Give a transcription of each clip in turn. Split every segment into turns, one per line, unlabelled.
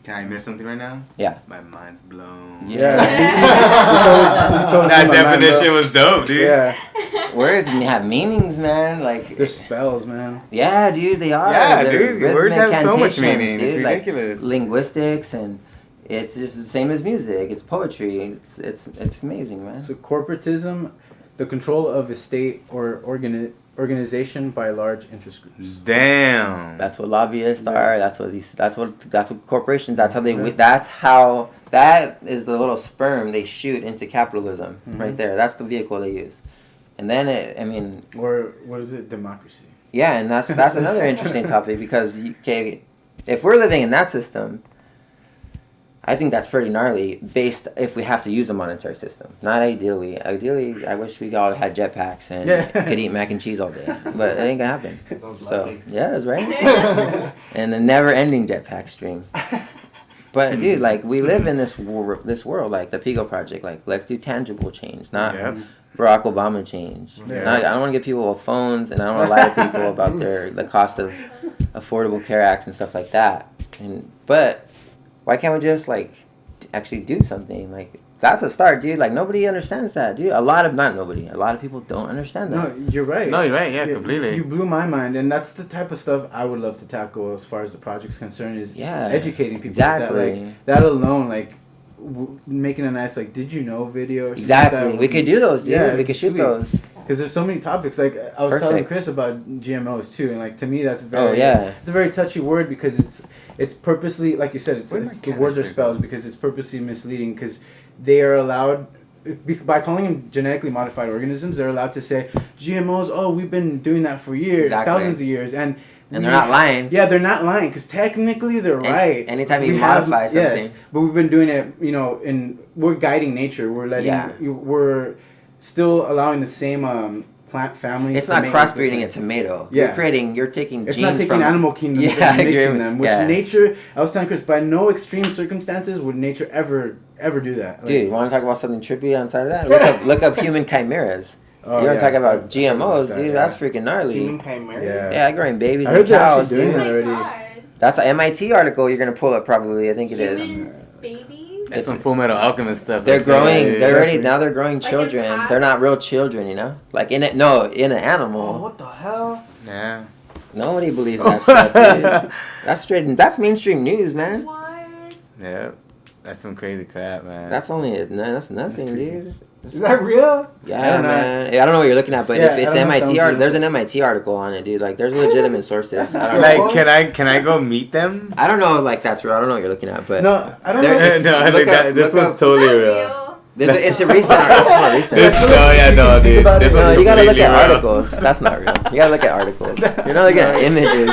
Can I admit something right now?
Yeah.
My mind's blown.
Yeah.
That definition was dope, dude.
Yeah.
Words have meanings, man. Like
They're spells, man.
Yeah, dude, they are.
Yeah,
They're
dude. Words have so much
incantations,
meaning.
dude.
It's ridiculous.
Like linguistics, and it's just the same as music. It's poetry. It's amazing, man.
So corporatism, the control of a state or organization by large interest groups.
Damn.
That's what lobbyists are. That's what corporations. That's how they. That is the little sperm they shoot into capitalism right there. That's the vehicle they use, and then
or what is it? Democracy.
Yeah, and that's another interesting topic because if we're living in that system, I think that's pretty gnarly. Based if we have to use a monetary system, not ideally. Ideally, I wish we all had jetpacks and could eat mac and cheese all day, but it ain't gonna happen. So yeah, that's right. And the never-ending jetpack stream. But dude, like we live in this world, like the Pico Project. Like let's do tangible change, not Barack Obama change.
Yeah.
I don't want to give people phones, and I don't want to lie to people about the cost of Affordable Care Acts and stuff like that. But why can't we just like actually do something? Like that's a start, dude. Like nobody understands that, dude. A lot of people don't understand that.
No, you're right.
Yeah, completely.
You blew my mind, and that's the type of stuff I would love to tackle as far as the project's concerned. Is educating people.
Exactly.
That alone, like making a nice like, did you know video? Or
Exactly.
like that.
We could do those, dude.
Yeah,
We could shoot those.
Because there's so many topics. Like I was telling Chris about GMOs too, and like to me that's very. It's a very touchy word because it's purposely, like you said, the words are spells because it's purposely misleading because they are allowed. By calling them genetically modified organisms, they're allowed to say GMOs. Oh, we've been doing that for years, thousands of years, and
they're not lying.
Yeah, they're not lying because technically they're right.
Anytime you modify something,
yes, but we've been doing it. We're guiding nature. We're letting. We're still allowing the same plant families.
It's not crossbreeding a tomato.
Yeah.
You're taking
it's
genes
not taking animal kingdoms and mixing them. Which nature, I was telling Chris, by no extreme circumstances would nature ever do that.
Dude, you want to talk about something trippy outside of that? Look up human chimeras. You want to talk about GMOs, dude? That's freaking gnarly.
Human chimeras?
Yeah, growing babies and cows, dude.
Doing that already.
That's an MIT article you're gonna pull up probably. I think it is.
Human babies?
It's some Fullmetal Alchemist stuff.
They're growing. They're growing children. They're not real children, you know. Like in an animal.
Oh, what the hell?
Yeah.
Nobody believes that stuff, dude. That's mainstream news, man.
What?
Yeah. That's some crazy crap, man.
That's nothing, dude.
Is that real?
Yeah, man. I don't know what you're looking at, but if it's MIT there's an MIT article on it, dude. Like, there's legitimate sources. I don't know.
Like, can I go meet them?
I don't know, like that's real. I don't know what you're looking at, but
no, I don't know.
This one's totally real.
It's a recent. It's more recent.
Dude.
You gotta look at articles. That's not real. You gotta look at articles. You're not looking at images.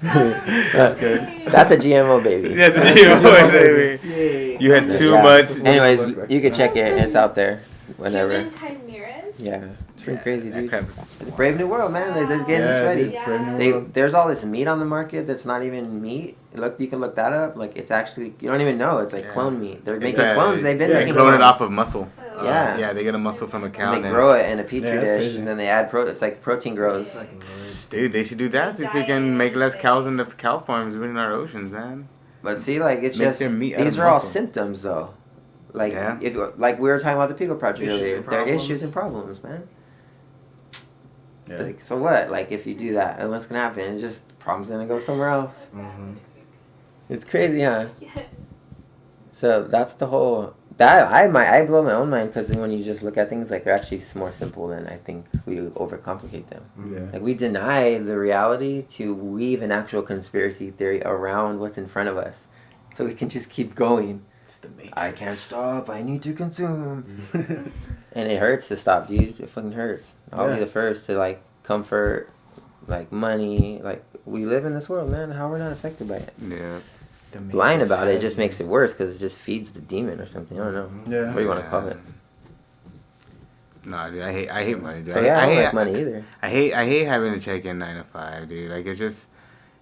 That's good. That's a GMO baby.
Yeah, it's a GMO baby. You had too much.
Anyways, you can check it. It's out there. Whenever.
Human chimeras?
Yeah. It's pretty crazy, dude.
Crap.
It's a brave new world, man. They're just getting us ready.
Yeah.
There's all this meat on the market that's not even meat. You can look that up. Like it's actually you don't even know. It's like clone meat. They're making clones. They've been making
clone
clones.
it off of muscle.
Yeah.
Yeah, they get a muscle from a cow.
And they grow it in a petri dish,
crazy.
and then they add It's like protein grows.
Dude, they should do that if we can make less cows in the cow farms in our oceans, man.
But see, like it's
Make
just
their meat out
these
of
are all
muscle.
symptoms, though. Like
Yeah.
like we were talking about the Pico Project earlier. There are
problems.
issues and problems, man.
Yeah.
Like, so what? Like if you do that, and what's gonna happen? It's just the problem's gonna go somewhere else.
Mm-hmm.
It's crazy, huh?
Yes.
So that's the whole. I blow my own mind because when you just look at things, like they're actually more simple than I think we overcomplicate them.
Yeah.
Like we deny the reality to weave an actual conspiracy theory around what's in front of us, so we can just keep going. I can't stop. I need to consume, and it hurts to stop, dude. It fucking hurts. I'll be the first to like comfort, like money. Like we live in this world, man. How we're not affected by it?
Yeah.
Lying about it just makes it worse because it just feeds the demon or something. I don't know.
Yeah.
What do you want to call it?
No, dude, I hate money, dude.
So yeah, I don't like money either.
I hate having to check in 9 to 5, dude. Like it's just,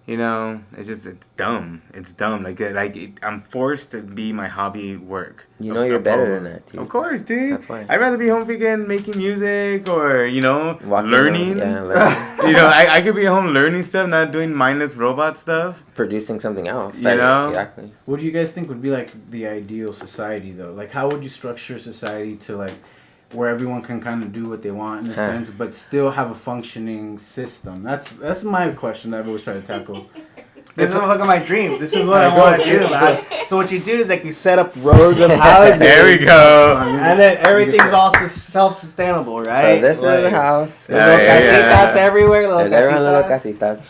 You know, it's dumb. It's dumb. I'm forced to be my hobby work.
You know you're better than that, dude.
Of course, dude.
That's why.
I'd rather be home freaking making music or,
Walking
learning.
learning.
I could be home learning stuff, not doing mindless robot stuff.
Producing something else.
Exactly.
What do you guys think would be like the ideal society though? Like how would you structure society to like where everyone can kind of do what they want in a sense, but still have a functioning system? That's my question that I've always tried to tackle.
This is my dream. This is what I want to do, man. So what you do is like you set up rows of houses.
There we go.
And then everything's all self-sustainable, right?
So this is a house.
Little casitas everywhere. Little
casitas.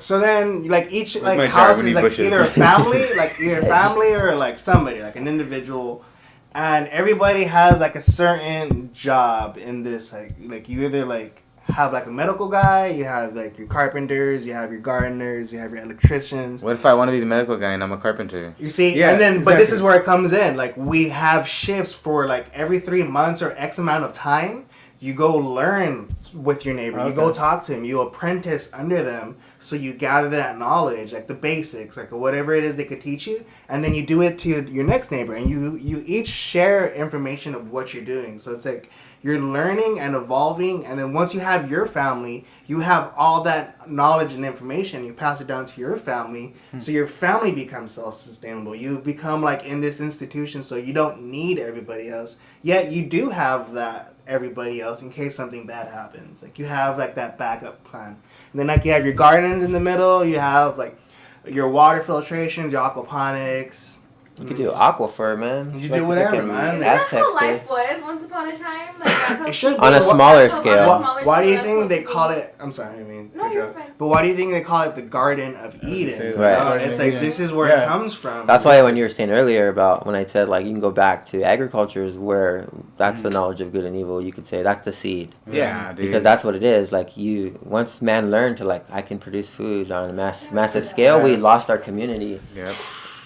So then like each
my
like house is like
bushes?
either a family, or like somebody, like an individual. And everybody has like a certain job in this, like you either like have like a medical guy, you have like your carpenters, you have your gardeners, you have your electricians.
What if I want to be the medical guy and I'm a carpenter?
You see, and then but this is where it comes in. Like we have shifts for like every 3 months or X amount of time. You go learn with your neighbor. Okay. You go talk to him. You apprentice under them. So you gather that knowledge, like the basics, like whatever it is they could teach you, and then you do it to your next neighbor, and you each share information of what you're doing. So it's like you're learning and evolving, and then once you have your family, you have all that knowledge and information. You pass it down to your family, so your family becomes self-sustainable. You become like in this institution, so you don't need everybody else. Yet you do have that everybody else in case something bad happens. Like you have like that backup plan. And then like you have your gardens in the middle, you have like your water filtrations, your aquaponics.
You could do aquifer, man.
You do whatever, man.
Is that how life was once upon a time? Like, that's how
it should be.
On a smaller scale.
Why do you think they call it... I'm sorry, I mean...
No, you're fine.
But why do you think they call it the Garden of Eden?
Right.
It's like, this is where it comes from.
That's why when you were saying earlier about when I said, like, you can go back to agriculture is where that's the knowledge of good and evil. You could say that's the seed.
Yeah, dude.
Because that's what it is. Like, once man learned to, like, I can produce food on a massive scale, we lost our community.
Yep.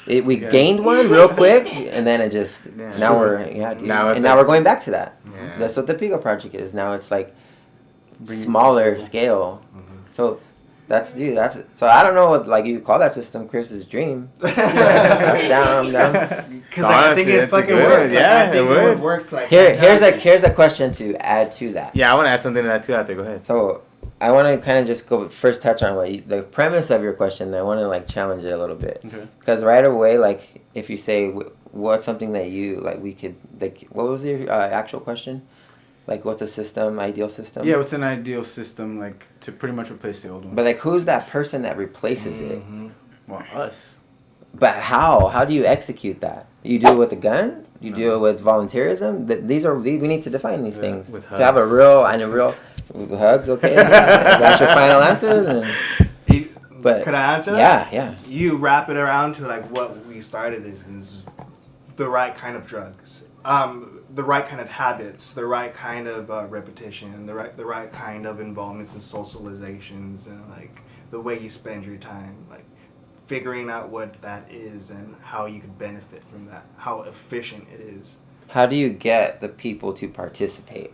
We gained one real quick, and then it just now we're going back to that.
Yeah.
That's what the Pico project is. Now it's like smaller scale. So so I don't know what like you call that system Chris's dream. That's down, I'm down.
Because I think it fucking works.
Yeah,
I think it would work. Like
here's a question to add to that.
Yeah, I want to add something to that too. Out there, go ahead.
So I want to kind of just go first touch on the premise of your question. I want to like challenge it a little bit.
Okay.
Because right away, like if you say what's something that you like, we could like. What was your actual question? Like what's a system, ideal system?
Yeah, what's an ideal system like to pretty much replace the old one?
But like, who's that person that replaces it?
Well, us.
But how? How do you execute that? You do it with a gun? You do it with volunteerism? We need to define these things
with
to have a real hugs. Okay, that's your final answer. But
could I answer that?
Yeah.
You wrap it around to like what we started this is the right kind of drugs, the right kind of habits, the right kind of repetition, the right kind of involvements and socializations, and like the way you spend your time, like figuring out what that is and how you could benefit from that, how efficient it is.
How do you get the people to participate?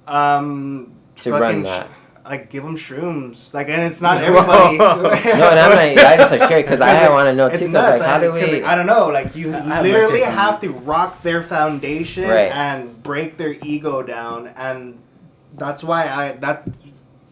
To
run that.
Like give them shrooms, like, and it's not everybody.
No, and I just like curious because I want to know too.
Nuts.
Like, how do we?
I don't know. Like you literally have to rock their foundation and break their ego down, and that's why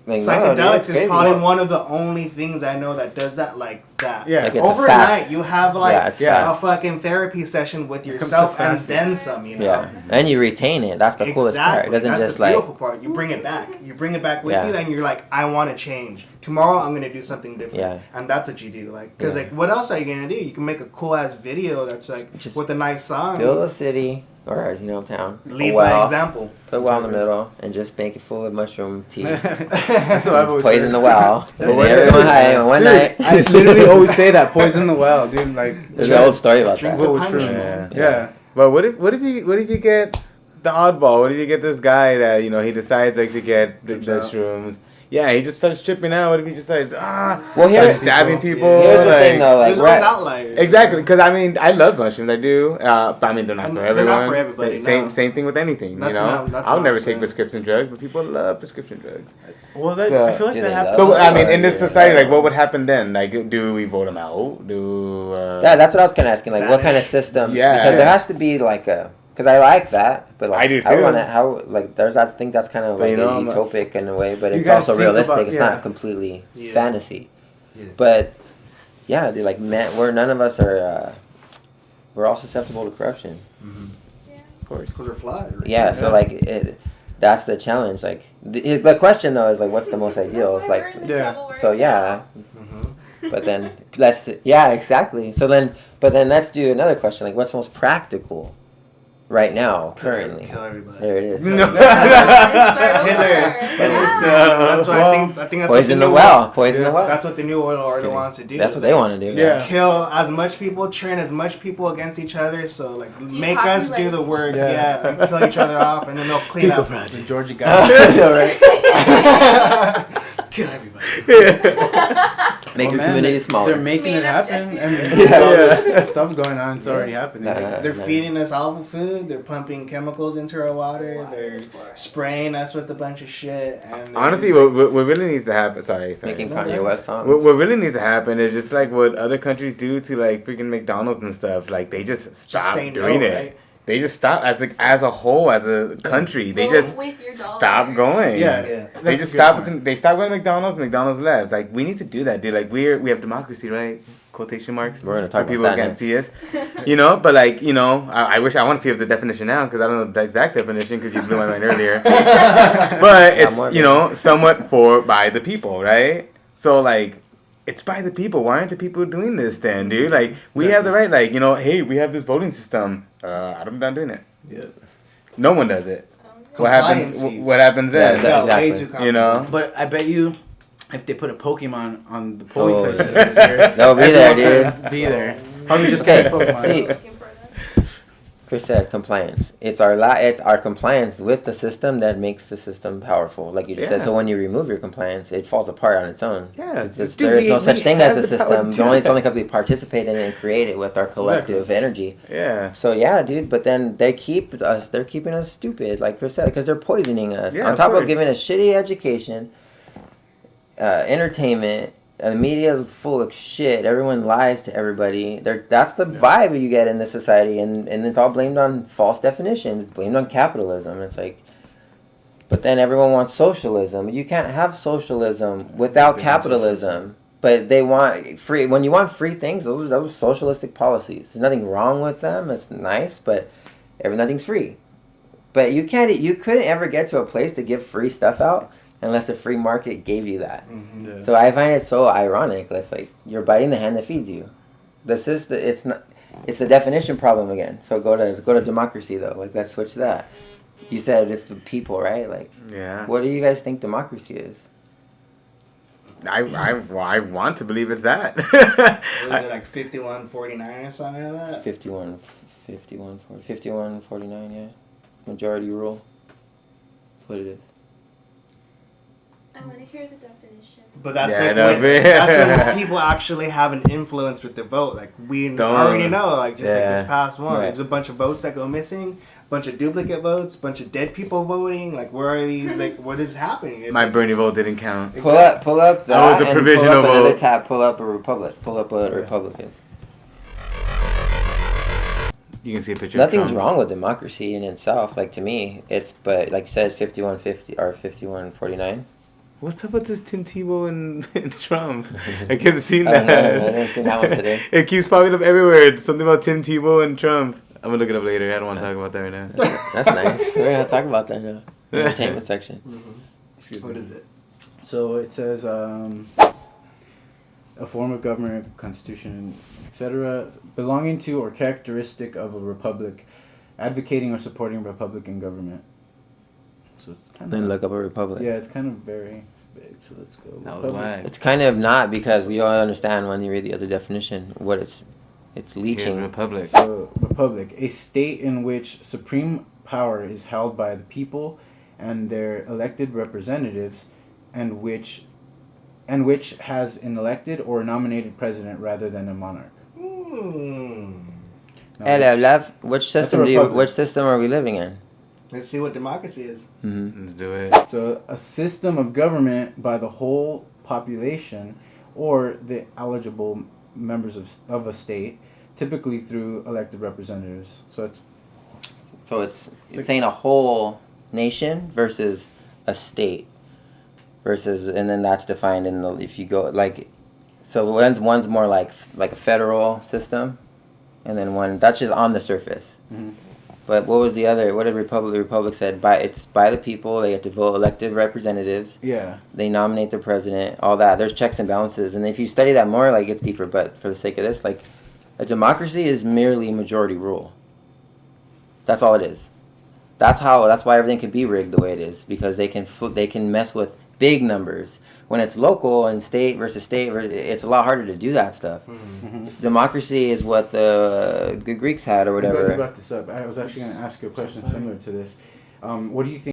psychedelics is probably one of the only things I know that does that like that.
Yeah.
Like
overnight you have like
a
fucking therapy session with yourself and then some, you know.
Yeah, and you retain it. That's the coolest part. It doesn't
That's
just
the beautiful part. You bring it back. You bring it back with you, and you're like, I want to change. Tomorrow I'm gonna do something different. Yeah. And that's what you do. Like, cause like, what else are you gonna do? You can make a cool ass video that's like just with a nice song.
Build a city. Or, town.
Lead by example.
Put a well in the middle and just make it full of mushroom tea.
That's what I've always
Poison
said.
the well. Everyone high one night.
I literally always say that. Poison the well, dude. Like
there's an old story about that.
Drink with shrooms. Yeah.
But what if you get the oddball? What if you get this guy that he decides like to get the shrooms? Yeah, he just starts tripping out. What if he just starts
here's
stabbing people?
Here's the thing, though. Like,
there's outliers.
Exactly, because I mean, I love mushrooms. I do. But I mean, they're not for everyone.
They're not for everybody.
Same thing with anything.
That's
I'll never take prescription drugs, but people love prescription drugs.
Well, I feel like that happens.
So I mean, in this society, like, what would happen then? Like, do we vote them out?
That's what I was kind of asking. Like, what kind of system?
Yeah.
Because there has to be like a. Because I like that, but like
I do too.
I want to I think that's kind of like utopic in a way, but it's also realistic. It's not completely fantasy. Yeah. But yeah, dude, like none of us are. We're all susceptible to corruption.
Mm-hmm.
Yeah.
Of course,
because we're flawed. Right?
Yeah, so like that's the challenge. Like the question though is like, what's the most ideal? It's like so yeah. Mm-hmm. But then exactly. So then, let's do another question. Like, what's the most practical? Right now, currently.
Kill everybody.
There it is.
No.
Hitler. That's what I think that's
poison the well. Poison the well.
That's what the new world order wants to do.
That's what they want to do.
Yeah.
Kill as much people, train as much people against each other. So like, make us do the work. Yeah. And kill each other off, and then they'll clean up.
The Georgia guy.
Kill everybody.
Make your community smaller.
They're making it happen. I mean, all this stuff going on. It's already happening.
They're feeding us awful food. They're pumping chemicals into our water. They're spraying us with a bunch of shit. And
honestly, what really needs to happen. Sorry.
Making Kanye West songs.
What really needs to happen is just like what other countries do to like freaking McDonald's and stuff. Like they just stop doing it. Right? They just stop as a whole, as a country. They just stop going.
Yeah.
They just stop. They stopped going to McDonald's. McDonald's left. Like we need to do that, dude. Like we have democracy, right? Quotation marks.
We're gonna talk about
people
that.
People can't see us. But like I wish I want to see the definition now because I don't know the exact definition because you blew my mind earlier. But it's somewhat by the people, right? So like. It's by the people. Why aren't the people doing this then, dude? Like, we have the right, like, hey, we have this voting system. I'm done doing it. Yeah. No one does it. What happens then?
Exactly.
But I bet you, if they put a Pokemon on the polling places this year,
they'll be there, dude.
Be there. Probably just get Pokemon.
See, Chris said compliance. It's our compliance with the system that makes the system powerful, like you just said. So when you remove your compliance, it falls apart on its own. Yeah, there is no such thing as the system. It's only because we participate in it and create it with our collective energy.
Yeah.
So yeah, dude. But then they're keeping us stupid, like Chris said, because they're poisoning us.
Yeah,
on top of giving us shitty education, entertainment. The media is full of shit. Everyone lies to everybody. That's the vibe you get in this society, and it's all blamed on false definitions. It's blamed on capitalism. It's like, but then everyone wants socialism. You can't have socialism without capitalism. But they want free. When you want free things, those are socialistic policies. There's nothing wrong with them. It's nice, but nothing's free. But you couldn't ever get to a place to give free stuff out unless the free market gave you that. Mm-hmm. Yeah. So I find it so ironic. It's like you're biting the hand that feeds you. It's the definition problem again. So go to democracy though. Like let's switch that. You said it's the people, right? Like what do you guys think democracy is?
I want to believe it's that.
Was it like 51-49 or something like that?
51-49, yeah. Majority rule. That's what it is.
I want to hear the definition.
But that's that's when people actually have an influence with the vote. Like we already know, like just like this past one, there's a bunch of votes that go missing, a bunch of duplicate votes, a bunch of dead people voting. Like where are these? Like what is happening?
My Bernie vote didn't count.
Pull up that.
That was a provisional vote.
Another tab. Pull up a Republic. Pull up what a Republic is.
You can see a picture.
Nothing's wrong with democracy in itself. Like to me, but like you said, it's 51-50 or 51-49.
What's up with this Tim Tebow and Trump? I kept seeing that.
I didn't see that one today.
It keeps popping up everywhere. It's something about Tim Tebow and Trump. I'm gonna look it up later. I don't want to talk about that right now.
That's nice. We're gonna talk about that now. Entertainment section.
Mm-hmm. What is it?
So it says a form of government, constitution, etc., belonging to or characteristic of a republic, advocating or supporting Republican government. So it's kind of.
Then look up a republic.
Yeah, it's kind of very big. So let's go.
That was whack.
It's kind of not because we all understand when you read the other definition what it's leeching.
Here's republic.
So republic, a state in which supreme power is held by the people and their elected representatives, and which has an elected or nominated president rather than a monarch.
Which system are we living in?
Let's see what democracy is.
Let's do it.
So a system of government by the whole population or the eligible members of a state, typically through elected representatives.
So it's saying a whole nation versus a state versus, and then that's defined in the, if you go like, so one's more like a federal system, and then one that's just on the surface. Mm-hmm. But what was the other? What did Republic? The Republic said it's by the people. They have to vote elected representatives.
Yeah.
They nominate the president. All that. There's checks and balances, and if you study that more, like it's deeper. But for the sake of this, like, a democracy is merely majority rule. That's all it is. That's why everything can be rigged the way it is, because they can mess with big numbers. When it's local and state versus state, it's a lot harder to do that stuff. Mm-hmm. Democracy is what the Greeks had or whatever.
I'm glad you brought this up. I was actually going to ask you a question similar to this. What do you think